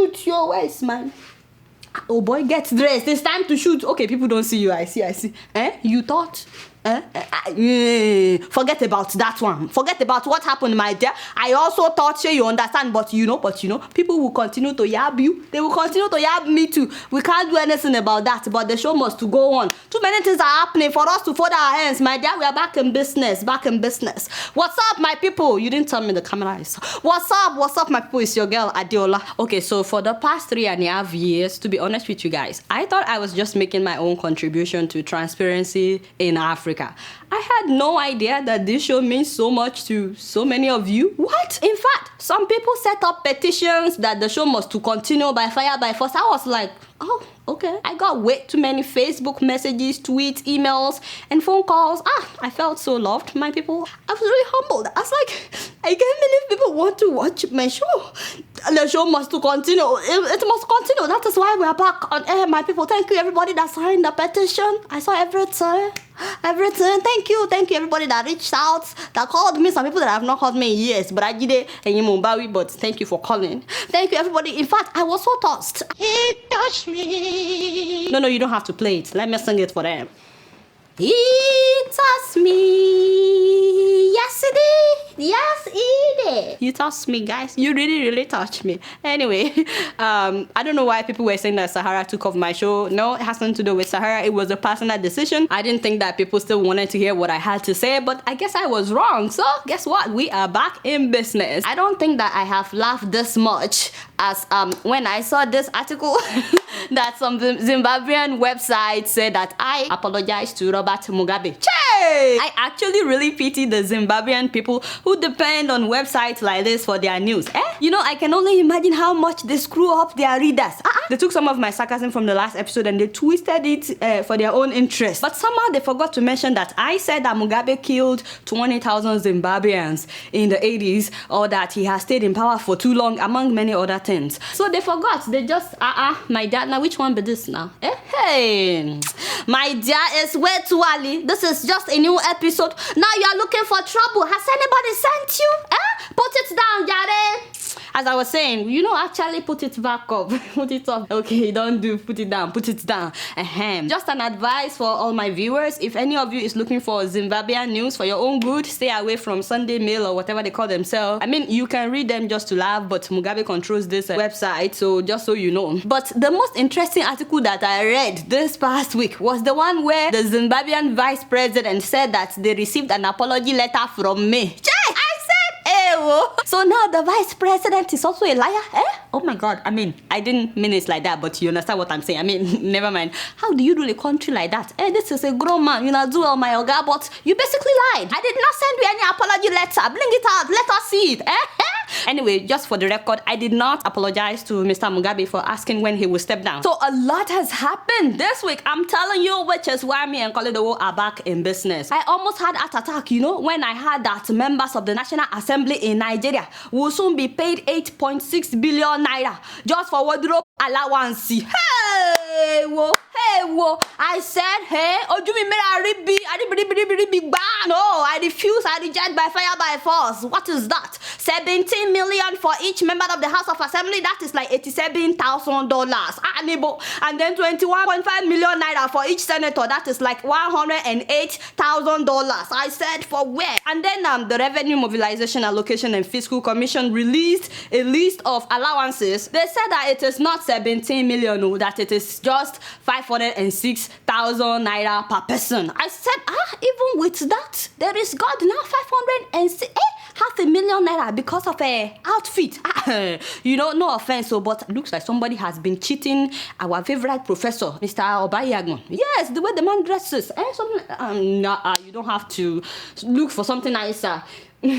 shoot. Yo, where is man? Oh boy, get dressed. It's time to shoot. Okay, people don't see you. I see. You thought? Forget about that one. Forget about what happened, my dear. I also thought you understand, but you know, people will continue to yab you. They will continue to yab me too. We can't do anything about that, but the show must to go on. Too many things are happening for us to fold our hands, my dear. We are back in business. What's up, my people? You didn't tell me the camera is. What's up, my people? It's your girl, Adeola. Okay, so for the past 3.5 years, to be honest with you guys, I thought I was just making my own contribution to transparency in Africa. I had no idea that this show means so much to so many of you. What? In fact, some people set up petitions that the show must to continue by fire by force. I was like, oh, okay. I got way too many Facebook messages, tweets, emails, and phone calls. I felt so loved, my people. I was really humbled. I was like, I can't believe people want to watch my show. The show must to continue. It must continue. That is why we are back on air, my people. Thank you, everybody that signed the petition. I saw everything. Thank you everybody that reached out, that called me. Some people that have not called me in years, but I did it and you Mumbai, but thank you for calling. Thank you, everybody. In fact, I was so touched. He touched me. No, you don't have to play it. Let me sing it for them. He touched me. Yes, he did. Yes, he did. You touched me, guys. You really touched me. Anyway, I don't know why people were saying that Sahara took off my show. No, it has nothing to do with Sahara. It was a personal decision. I didn't think that people still wanted to hear what I had to say, but I guess I was wrong. So guess what? We are back in business. I don't think that I have laughed this much as when I saw this article that some Zimbabwean website said that I apologized to Robert Mugabe. I actually really pity the Zimbabwean people who depend on websites like this for their news. You know, I can only imagine how much they screw up their readers. They took some of my sarcasm from the last episode and they twisted it for their own interest. But somehow they forgot to mention that I said that Mugabe killed 20,000 Zimbabweans in the 80s, or that he has stayed in power for too long, among many other things. So they forgot. They just, my dad, now which one be this now? Hey, my dear, it's way too early. This is just a new episode. Now you are looking for trouble. Has anybody sent you? Put it down, Jare. As I was saying, actually put it back up. Put it up. Okay, don't do, put it down. Just an advice for all my viewers. If any of you is looking for Zimbabwean news for your own good, stay away from Sunday Mail or whatever they call themselves. I mean, you can read them just to laugh, but Mugabe controls this website, so just so you know. But the most interesting article that I read this past week was the one where the Zimbabwean vice president said that they received an apology letter from me. So now the vice president is also a liar? Oh my God. I mean, I didn't mean it like that, but you understand what I'm saying. I mean, never mind. How do you rule a country like that? This is a grown man. Do all my yoga, but you basically lied. I did not send you any apology letter. Bring it out. Let us see it. Anyway, just for the record, I did not apologize to Mr. Mugabe for asking when he will step down. So a lot has happened this week. I'm telling you, which is why me and Koledowo are back in business. I almost had an attack, when I heard that members of the National Assembly in Nigeria will soon be paid 8.6 billion naira just for wardrobe allowance. Hey, whoa. I said, no, I refuse. I reject by fire by force. What is that? 17 million for each member of the House of Assembly. That is like $87,000. And then 21.5 million naira for each senator. That is like $108,000. I said, for where? And then the Revenue Mobilization Allocation and Fiscal Commission released a list of allowances. They said that it is not 17 million, that it is just 506,000 naira per person. I said, even with that, there is God now 506. $500,000 naira because of a outfit. No offense, but looks like somebody has been cheating our favorite professor, Mr. Obayagun. Yes, the way the man dresses. You don't have to look for something nicer. How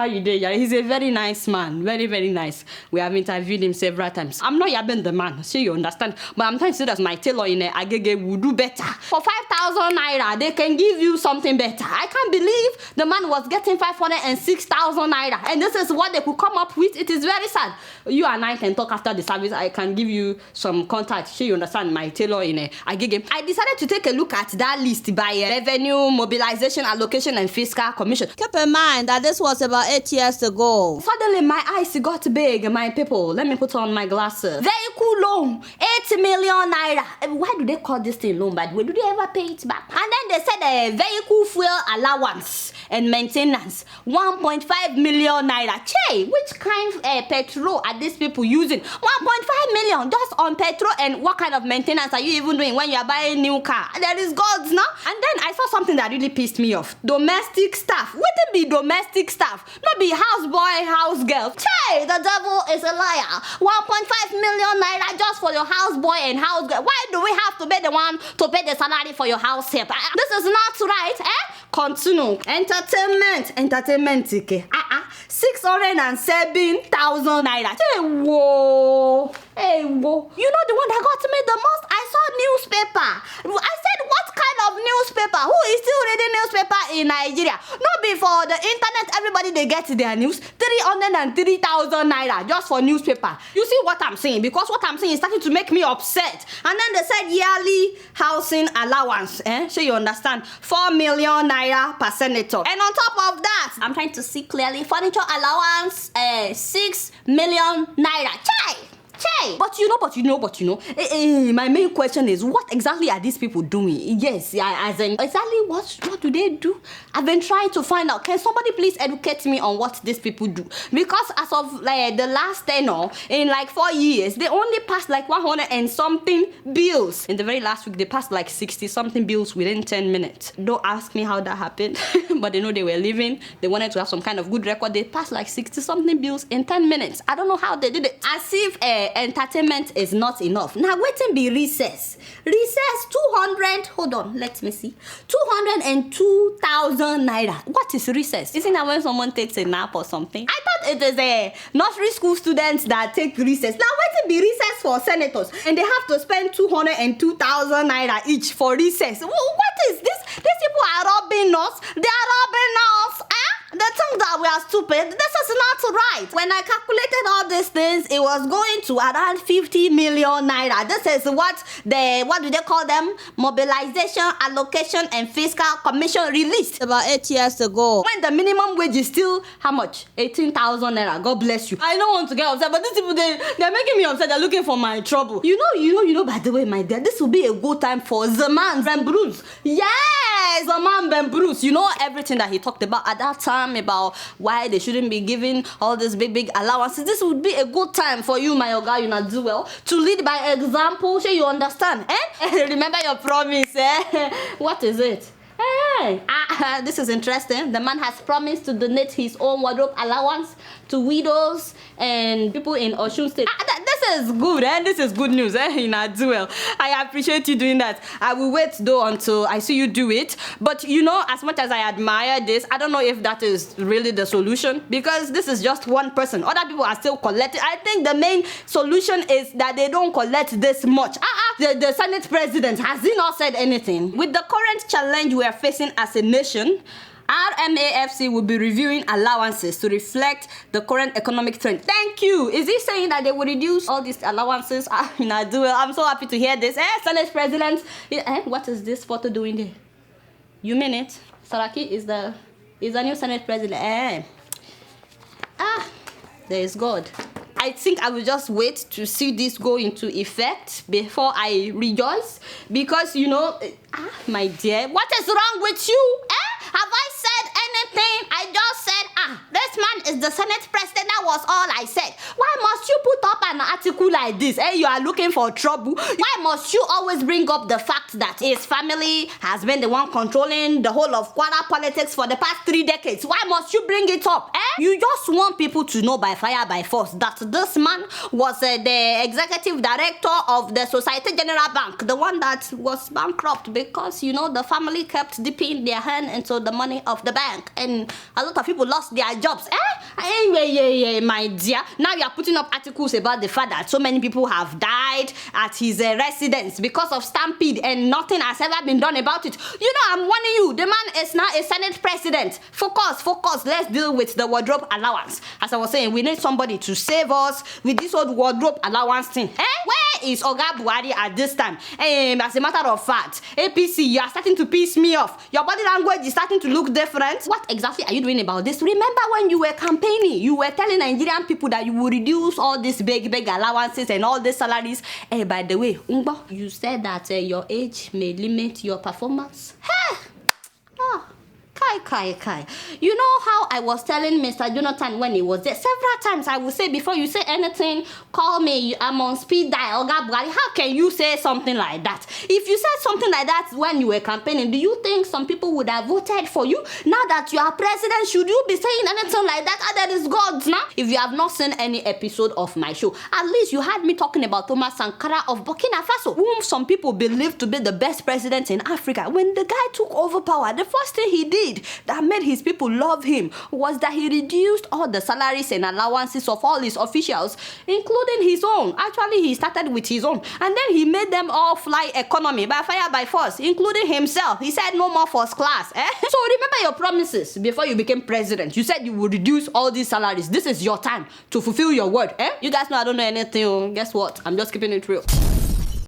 you doing? He's a very nice man. Very, very nice. We have interviewed him several times. I'm not yabbing the man, so you understand. But I'm trying to say that my tailor in Agege will do better. For 5,000 naira, they can give you something better. I can't believe the man was getting 506,000 naira. And this is what they could come up with. It is very sad. You and I can talk after the service. I can give you some contact. So you understand, my tailor in Agege. I decided to take a look at that list by Revenue Mobilization Allocation and Fiscal Commission. up in mind that this was about 8 years ago. Suddenly, my eyes got big, my people. Let me put on my glasses. Vehicle loan, 8 million naira. Why do they call this thing loan, by the way? Do they ever pay it back? And then they said a vehicle fuel allowance and maintenance, 1.5 million naira. Che, which kind of petrol are these people using? 1.5 million just on petrol, and what kind of maintenance are you even doing when you are buying new car? There is gods now. And then I saw something that really pissed me off. Domestic staff. What it be domestic staff? Not be houseboy, house girl. Che, the devil is a liar. 1.5 million naira just for your houseboy and house girl. Why do we have to be the one to pay the salary for your house help? This is not right, eh? Continue. Entertainment ticket. 607,000 naira. Hey, whoa. Hey, whoa. You know the one that got me the most? I saw newspaper. I said, what kind of newspaper? Who is still reading newspaper in Nigeria? Not before the internet, everybody they get their news. 303,000 naira just for newspaper. You see what I'm saying? Because what I'm saying is starting to make me upset. And then they said yearly housing allowance. So you understand? 4 million naira per senator. And on top of that, I'm trying to see clearly, furniture allowance, 6 million naira. Chai! But you know, my main question is, what exactly are these people doing? Yes, as in, exactly what do they do? I've been trying to find out. Can somebody please educate me on what these people do? Because as of the last tenure, in like 4 years, they only passed like 100 and something bills. In the very last week, they passed like 60 something bills within 10 minutes. Don't ask me how that happened, but they know they were living. They wanted to have some kind of good record. They passed like 60 something bills in 10 minutes. I don't know how they did it. As if entertainment is not enough. Now waiting be recess. Recess 200. Hold on, let me see. 202,000 naira. What is recess? Isn't that when someone takes a nap or something? I thought it is a nursery school students that take recess. Now waiting be recess for senators, and they have to spend 202,000 naira each for recess. What is this? These people are robbing us. They are robbing us. They think that we are stupid. This is not right. When I calculated all these things, it was going to around 50 million naira. This is what do they call them? Mobilization, Allocation and Fiscal Commission released about 8 years ago. When the minimum wage is still how much? 18,000 naira. God bless you. I don't want to get upset, but these people, they're making me upset. They're looking for my trouble. You know, by the way, my dear, this will be a good time for Zaman Ben Bruce. Yes, Zaman Ben Bruce. You know everything that he talked about at that time, about why they shouldn't be giving all these big allowances. This would be a good time for you, my Oga, you not do well, to lead by example. So you understand, remember your promise, What is it? This is interesting. The man has promised to donate his own wardrobe allowance to widows and people in Osun State. This is good, This is good news, You not do well. I appreciate you doing that. I will wait though until I see you do it. But you know, as much as I admire this, I don't know if that is really the solution, because this is just one person. Other people are still collecting. I think the main solution is that they don't collect this much. The Senate president, has he not said anything? With the current challenge we are facing as a nation, RMAFC will be reviewing allowances to reflect the current economic trend. Thank you. Is he saying that they will reduce all these allowances? I'm so happy to hear this. Senate president. What is this photo doing there? You mean it? Saraki is the new Senate president. There is God. I think I will just wait to see this go into effect before I rejoice, because my dear, what is wrong with you? Have I said anything? I just said, this man is the Senate president. That was all I said. Why must you put up an article like this? You are looking for trouble. Why must you always bring up the fact that his family has been the one controlling the whole of Kwara politics for the past 3 decades? Why must you bring it up? You just want people to know by fire, by force that this man was the executive director of the Societe General Bank, the one that was bankrupt because, the family kept dipping their hand into the money of the bank, and a lot of people lost their jobs. Anyway, my dear, now you are putting up articles about the fact that so many people have died at his residence because of stampede, and nothing has ever been done about it. I'm warning you, the man is now a Senate president. Focus. Let's deal with the wardrobe allowance. As I was saying, we need somebody to save us with this old wardrobe allowance thing. is Oga Buhari at this time? As a matter of fact, APC, you are starting to piss me off. Your body language is starting to look different. What exactly are you doing about this? Remember when you were campaigning, you were telling Nigerian people that you will reduce all these big allowances and all these salaries. By the way, Ngbo, you said that your age may limit your performance. Hey! Kai. You know how I was telling Mr. Jonathan when he was there? Several times I would say, before you say anything, call me. I'm on speed dial. How can you say something like that? If you said something like that when you were campaigning, do you think some people would have voted for you? Now that you are president, should you be saying anything like that? That is God's now. If you have not seen any episode of my show, at least you had me talking about Thomas Sankara of Burkina Faso, whom some people believe to be the best president in Africa. When the guy took over power, the first thing he did that made his people love him was that he reduced all the salaries and allowances of all his officials, including his own. Actually, he started with his own, and then he made them all fly economy by fire by force, including himself. He said no more first class. So remember your promises before you became president. You said you would reduce all these salaries. This is your time to fulfill your word. You guys know I don't know anything. Guess what? I'm just keeping it real.